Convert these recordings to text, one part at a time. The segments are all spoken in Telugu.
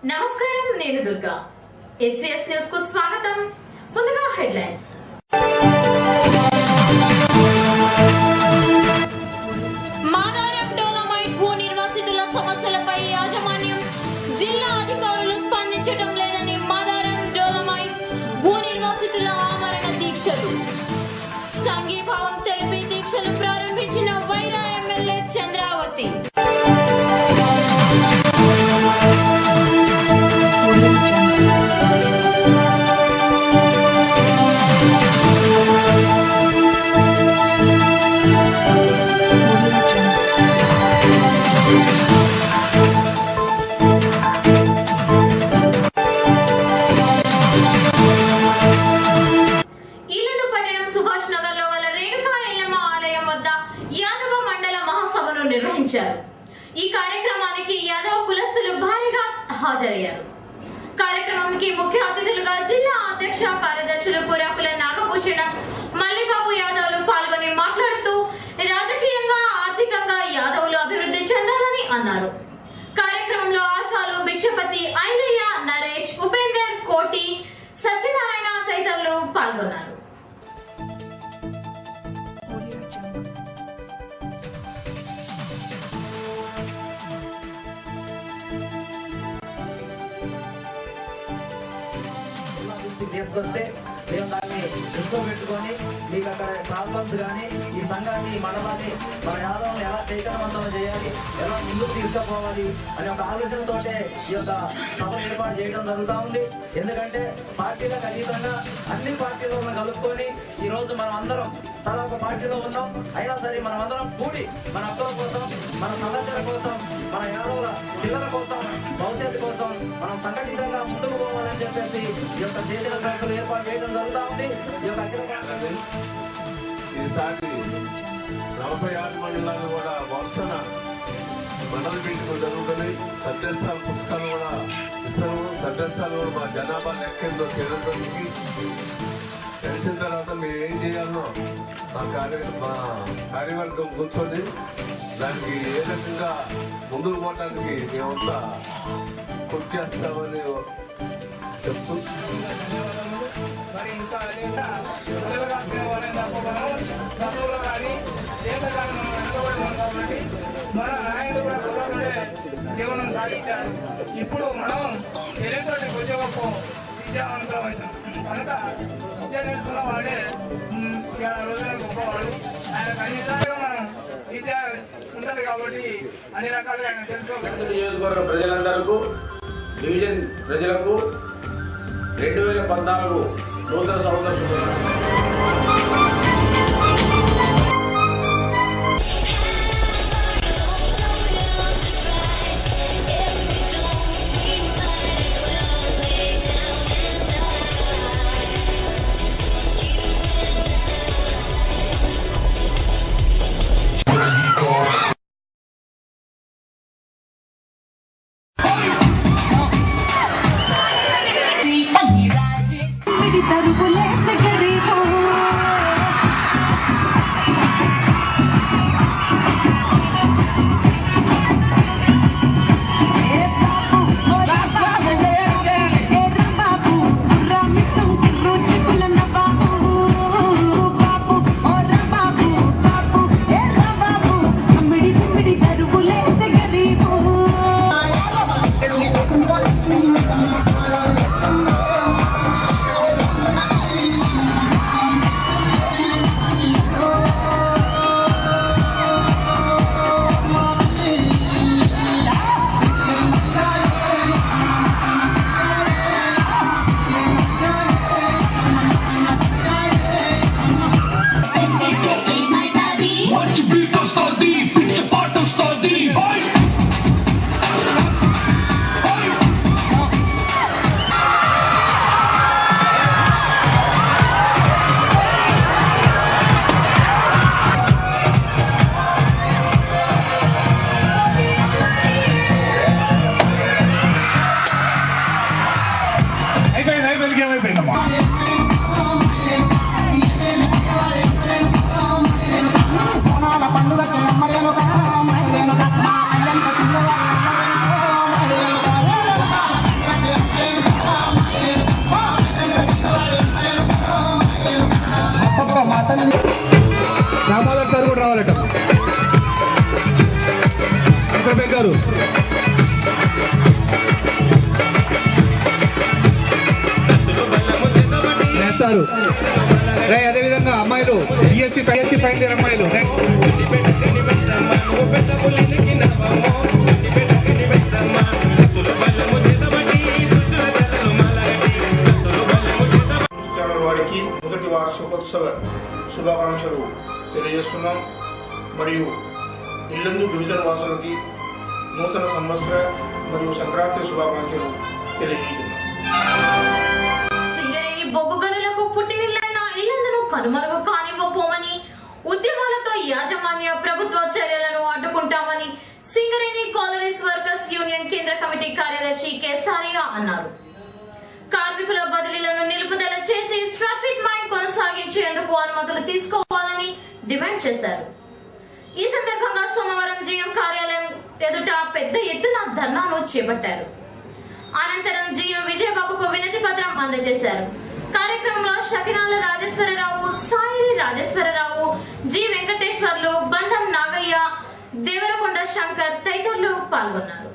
నమస్కారం, నేను దుర్గా. ఎస్వీఎస్ న్యూస్ కు స్వాగతం. ముందుగా హెడ్లైన్స్. మాదారం డోలమైట్ భూ నిర్వాసితుల సమస్యలపై యాజమాన్యం, జిల్లా అధికారులు స్పందించడం లేదని మాదారం డోలమైట్ భూ నిర్వాసితుల ఆమరణ దీక్షలు. సంఘీభావం తెలిపి దీక్షలు ప్రారంభించిన వైరా ఎమ్మెల్యే చంద్రావతి. నిర్వహించారు. ఈ కార్యక్రమానికి యాదవ కులస్తులు భారీగా హాజరయ్యారు. కార్యక్రమానికి ముఖ్య అతిథులుగా జిల్లా అధ్యక్ష కార్యదర్శులు కూరాకుల నాగభూషణం, మల్లిబాబు యాదవ్లు పాల్గొని మాట్లాడుతూ రాజకీయంగా, ఆర్థికంగా యాదవులు అభివృద్ధి చెందాలని అన్నారు. కార్యక్రమంలో ఆశాలు, భిక్షపతి, ఐలయ్య, నరేష్, ఉపేందర్, కోటి, సత్యనారాయణ తదితరులు పాల్గొన్నారు. తీసుకొస్తే మేము దాన్ని దృష్టిలో పెట్టుకొని మీకు అక్కడ ప్రాబ్లమ్స్ కానీ ఈ సంఘాన్ని, మండలాన్ని, మన యాదవులను ఎలా చైతన్యవంతం చేయాలి, ఎలా ముందుకు తీసుకుపోవాలి అనే ఒక ఆలోచనతోటే ఈ యొక్క సభను ఏర్పాటు చేయడం జరుగుతూ ఉంది. ఎందుకంటే పార్టీలకు అతీతంగా అన్ని పార్టీలను కలుపుకొని ఈ రోజు మనం అందరం తల ఒక పార్టీలో ఉన్నాం. అయినా సరే మనం అందరం కూడి మన హక్కుల కోసం, మన సమస్యల కోసం, మన యాదవుల పిల్లల కోసం, భవిష్యత్తు కోసం మనం సంఘటితంగా ముందుకు పోవాలని చెప్పేసి ఈ యొక్క చేసిన సంస్థలు ఏర్పాటు చేయడం జరుగుతూ ఉంది. ఈ యొక్క ఈసారి 46 మండలాలు కూడా వరుసన మండల మీటింగ్ జరుగుతున్నాయి. సభ్యస్థాల పుస్తకాలు కూడా ఇస్తాము. సభ్యస్థాలు కూడా మా జనాభా లెక్కేందో తెలియడానికి తెలిసిన తర్వాత మేము ఏం చేయాలో మా కార్యవర్గం కూర్చొని దానికి ఏ రకంగా ముందుకు పోవడానికి మేమంతా కృషి చేస్తామని చెప్తూ మరి ఇంకా చదువులో కానీ కాబట్టి మన నాయకులు కూడా కుర్రలుండే జీవనం సాగించారు. ఇప్పుడు మనం ఎలక్ట్రానిక్ ఉద్యోగపు విద్యావంతులమైతాం కనుక విద్య నేర్చుకున్న వాడే రోజులకు గొప్పవాడు. ఆయనకు అన్ని విధాలుగా మనం విద్య ఉంటుంది కాబట్టి అన్ని రకాలుగా ఆయన తెలుసుకోవాలి. నియోజకవర్గ ప్రజలందరికీ, డివిజన్ ప్రజలకు 2014 నూతన సంవత్సరం చేస్తారు. అదేవిధంగా అమ్మాయిలు బిఎస్సీ ఫైనల్ ఇయర్ అమ్మాయిలు నెక్స్ట్ ఛానల్ వారికి మొదటి వార్షికోత్సవ శుభాకాంక్షలు తెలియజేస్తున్నాం. మరియు ఇల్లందు డివిజన్ వాసులకి నూతన సంవత్సర మరియు సంక్రాంతి శుభాకాంక్షలు తెలియజేస్తున్నాం. సింగరేణి బొగ్గు గనులకు పుట్టినిల్లైన ఇల్లందును కనుమరుగు కానివ్వపోమని, ఉద్యమాలతో యాజమాన్య ప్రభుత్వ చర్యలను అడ్డుకుంటామని సింగరేణి కాలరీస్ వర్కర్స్ యూనియన్ కేంద్ర కమిటీ కార్యదర్శి కేసారియా అన్నారు. కార్మికుల బదిలీలను నిలుపుదల చేసి ట్రాఫిక్ మైన్ కొనసాగించేందుకు అనుమతులు తీసుకోవాలని డిమాండ్ చేశారు. ఈ సందర్భంగా సోమవారం జీఎం కార్యాలయం ఎదుట పెద్ద ఎత్తున ధర్నాను చేపట్టారు. అనంతరం జీఎం విజయబాబుకు వినతి పత్రం అందజేశారు. కార్యక్రమంలో షకినాల రాజేశ్వరరావు, సాయి రాజేశ్వరరావు, జి వెంకటేశ్వర్లు, బంధం నాగయ్య, దేవరకొండ శంకర్ తదితరులు పాల్గొన్నారు.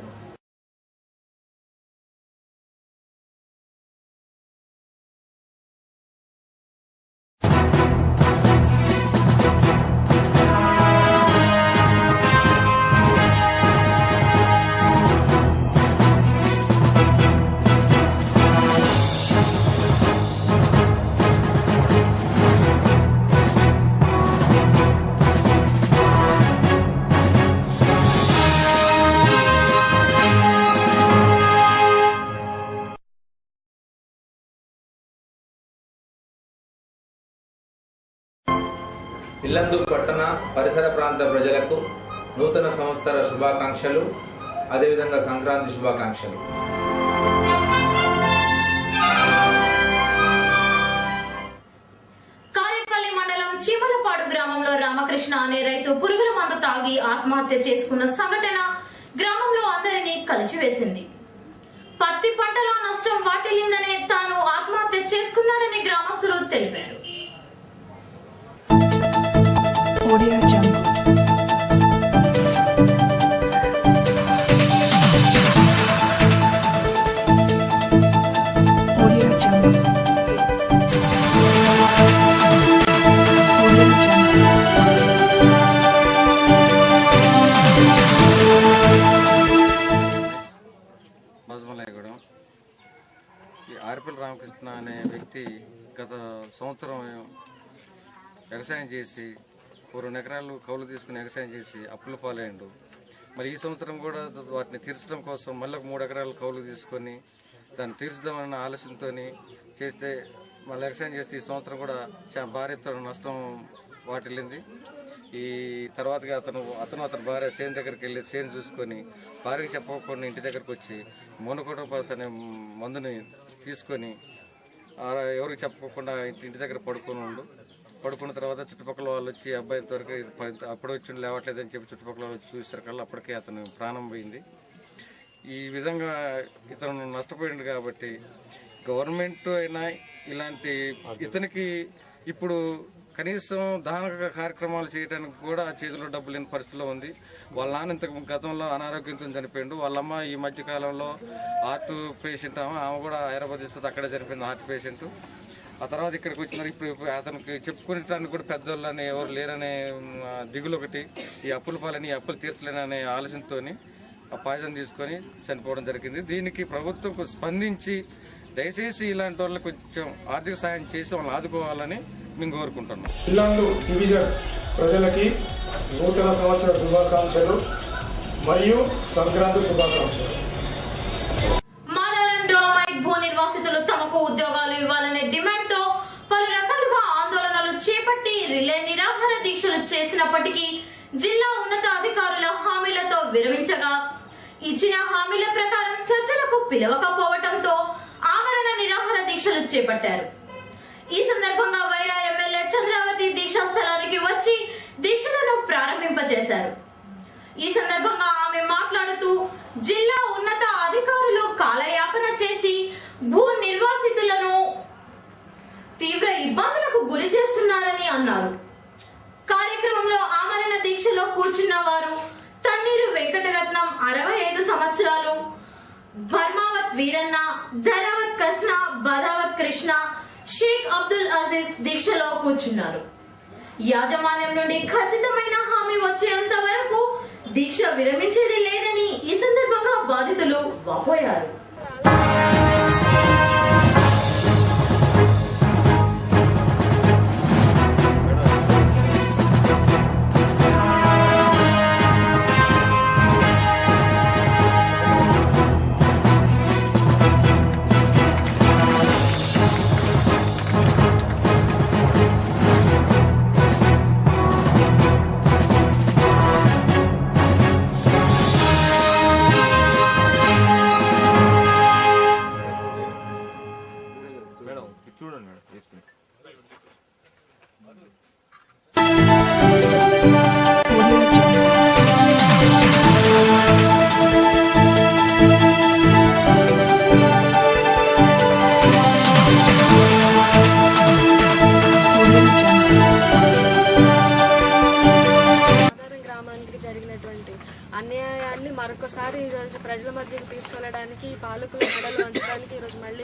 ఇల్లందు పట్టణ పరిసర ప్రాంత ప్రజలకు నూతన సంవత్సర శుభాకాంక్షలు, అదేవిధంగా సంక్రాంతి శుభాకాంక్షలు. కారేపల్లి మండలం చీమలపాడు గ్రామంలో రామకృష్ణ అనే రైతు పురుగుల మందు తాగి ఆత్మహత్య చేసుకున్న సంఘటన గ్రామంలో అందరినీ కలిచివేసింది. పత్తి పంటలో నష్టం వాటిల్లిందనే తాను ఆత్మహత్య చేసుకున్నాడని గ్రామస్తులు తెలిపారు. Audio Jungle. Audio Jungle. Audio మజమలాయగూడెం. ఈ ఆర్పిల్ రామకృష్ణ అనే వ్యక్తి గత సంవత్సరం వ్యవసాయం చేసి 2 ఎకరాలు కౌలు తీసుకుని వ్యవసాయం చేసి అప్పుల పాలయ్యాడు. మరి ఈ సంవత్సరం కూడా వాటిని తీర్చడం కోసం మళ్ళీ 3 ఎకరాలు కౌలు తీసుకొని దాన్ని తీర్చుదామన్న ఆలోచనతో చేస్తే మళ్ళీ వ్యవసాయం చేస్తే ఈ సంవత్సరం కూడా భారీ నష్టం వాటిల్లింది. ఈ తర్వాతగా అతని భార్య సేన్ దగ్గరికి వెళ్ళి సేన్ చూసుకొని భార్యకి చెప్పకుండా ఇంటి దగ్గరకు వచ్చి మోనోకోటోపాస్ అనే మందుని తీసుకొని ఎవరికి చెప్పకుండా ఇంటి దగ్గర పడుకున్న తర్వాత చుట్టుపక్కల వాళ్ళు వచ్చి అబ్బాయి వరకు అప్పుడు వచ్చి లేవట్లేదని చెప్పి చుట్టుపక్కల వాళ్ళు చూసేసరికల్లా అప్పటికే అతను ప్రాణం పోయింది. ఈ విధంగా ఇతను నష్టపోయింది. కాబట్టి గవర్నమెంట్ అయినా ఇలాంటి ఇతనికి ఇప్పుడు కనీసం దహన కార్యక్రమాలు చేయడానికి కూడా చేతిలో డబ్బు లేని పరిస్థితిలో ఉంది. వాళ్ళ నాన్న ఇంతకు గతంలో అనారోగ్యంతో చనిపోయిండు. వాళ్ళమ్మ ఈ మధ్య కాలంలో హార్ట్ పేషెంట్ ఆమె కూడా హైదరాబాద్ తీసుకొస్తే అక్కడే చనిపోయింది హార్ట్ పేషెంట్. ఆ తర్వాత ఇక్కడికి వచ్చినారు. ఇప్పుడు అతనికి చెప్పుకునేటానికి కూడా పెద్దోళ్ళని ఎవరు లేరనే దిగులు ఒకటి, ఈ అప్పుల పాలని అప్పులు తీర్చలేననే ఆలోచనతో ఆ పాయిజన్ తీసుకొని చనిపోవడం జరిగింది. దీనికి ప్రభుత్వం స్పందించి దయచేసి ఇలాంటి వాళ్ళకి కొంచెం ఆర్థిక సాయం చేసి వాళ్ళని ఆదుకోవాలని మేము కోరుకుంటున్నాం. ఇల్లందు డివిజన్ ప్రజలకి నూతన సంవత్సర శుభాకాంక్షలు మరియు సంక్రాంతి శుభాకాంక్షలు. భూ నిర్వాసితులు తమకు ఉద్యోగాలు ఇవ్వాలనే డిమాండ్ తో పలు రకాలుగా ఆందోళనలు చేపట్టి రిలే నిరాహార దీక్షలు చేసినప్పటికీ జిల్లా ఉన్నత అధికారుల హామీలతో విరమించగా ఇచ్చిన హామీల ప్రకారం చర్చలకు పిలవకపోవడంతో ఆమరణ నిరాహార దీక్షలు చేపట్టారు. ఈ సందర్భంగా వైరా ఎమ్మెల్యే చంద్రావతి దీక్షా స్థలానికి వచ్చి దీక్షలను ప్రారంభింపజేశారు. ఈ సందర్భంగా ఆమె మాట్లాడుతూ జిల్లా ఉన్నత అధికారులు కాలయాపన చేసి భూ నిర్వాసితులను తీవ్ర ఇబ్బందులకు గురి చేస్తున్నారని అన్నారు. కార్యక్రమంలో ఆమరణ దీక్షలో కూర్చున్న వారు తన్నీరు వెంకటరత్నం 65 సంవత్సరాలు, బర్మావత్ వీరన్న, ధరావత్ కృష్ణ, బదావత్ కృష్ణ, షేక్ అబ్దుల్ అజీజ్ దీక్షలో కూర్చున్నారు. యాజమాన్యం నుండి ఖచ్చితమైన హామీ వచ్చేంత వరకు దీక్ష విరమించేది లేదని ఈ సందర్భంగా బాధితులు వాపోయారు. అన్యాయాన్ని మరొకసారి ఈరోజు ప్రజల మధ్యకు తీసుకెళ్లడానికి పాలకుల మెడలు వంచడానికి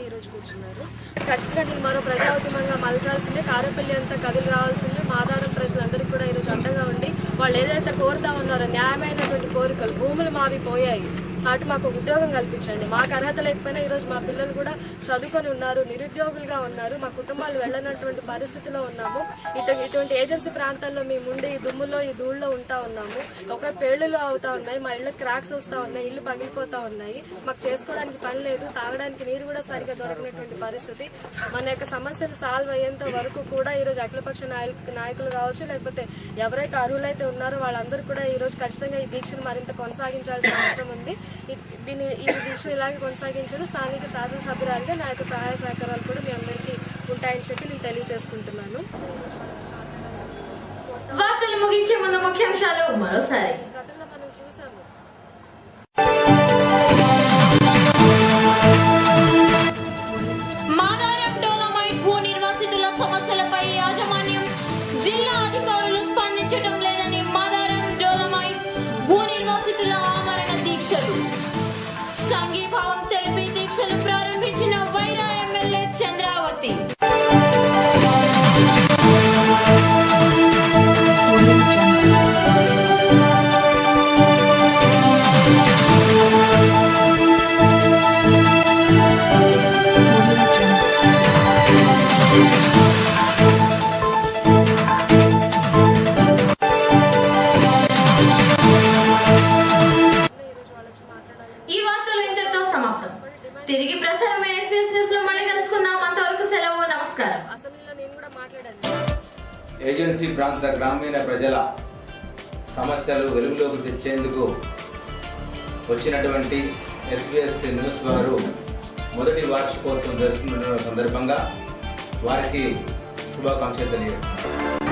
ఈరోజు కూర్చున్నారు. ఖచ్చితంగా దీన్ని మరో ప్రజాఉద్యమంగా మలచాల్సిందే. కారేపల్లి అంతా కదిలి రావాల్సిందే. మాదారం ప్రజలందరికీ కూడా ఈరోజు అండగా ఉండి వాళ్ళు ఏదైతే కోరుతా ఉన్నారో న్యాయమైనటువంటి కోరికలు, భూములు మావి పోయాయి, అటు మాకు ఉద్యోగం కల్పించండి. మాకు అర్హత లేకపోయినా ఈరోజు మా పిల్లలు కూడా చదువుకొని ఉన్నారు, నిరుద్యోగులుగా ఉన్నారు, మా కుటుంబాలు వెళ్ళనటువంటి పరిస్థితిలో ఉన్నాము. ఇటువంటి ఏజెన్సీ ప్రాంతాల్లో మేము ఉండి ఈ దుమ్ములో ఈ ధూళ్ళలో ఉంటా ఉన్నాము. ఒక పేళ్లు అవుతా ఉన్నాయి, మా ఇళ్ళకి క్రాక్స్ వస్తూ ఉన్నాయి, ఇల్లు పగిలిపోతా ఉన్నాయి. మాకు చేసుకోవడానికి పని లేదు, తాగడానికి నీరు కూడా సరిగా దొరకనటువంటి పరిస్థితి. మన యొక్క సమస్యలు సాల్వ్ అయ్యేంత వరకు కూడా ఈరోజు అఖిలపక్ష నాయకులు కావచ్చు, లేకపోతే ఎవరైతే అర్హులైతే ఉన్నారో వాళ్ళందరూ కూడా ఈరోజు ఖచ్చితంగా ఈ దీక్షను మరింత కొనసాగించాల్సిన అవసరం ఉంది. ఈ దీక్షను ఇలాగే కొనసాగించాలి. స్థానిక శాసనసభ్యురాలుగా నా యొక్క సహాయ సహకారాలు కూడా మీ అందరికీ ఉంటాయని చెప్పి నేను తెలియజేసుకుంటున్నాను. వార్తలు ముగించే ముందు ముఖ్యాంశాలు మరోసారి. గతంలో మనం చూసాము, మాదారం డోలమైట్ భూ నిర్వాసితుల సమస్యలపై యాజమాన్యం, జిల్లా అధికారులు స్పందించడం లేదని మాదారం డోలమైట్ భూ నిర్వాసితుల ఆమరణ దీక్షలు. సంఘీభావం తెలిపి దీక్షలు ప్రారంభించిన వైరా ఎమ్మెల్యే చంద్రావతి. ఈ వార్తలు ఇంతటితో సమాప్తం. తిరిగి ప్రసారమే SBS న్యూస్ లో మళ్ళీ కలుసుకుందాం. అంతవరకు సెలవు, నమస్కారం. అసెంబ్లీలో నేను కూడా మాట్లాడాను. ఏజెన్సీ ప్రాంత గ్రామీణ ప్రజల సమస్యలు వెలుగులోకి తెచ్చేందుకు వచ్చినటువంటి SBS న్యూస్ వారు మొదటి వార్షికోత్సవం జరుపుకుంటున్న సందర్భంగా వారికి శుభాకాంక్షలు తెలియజేస్తున్నారు.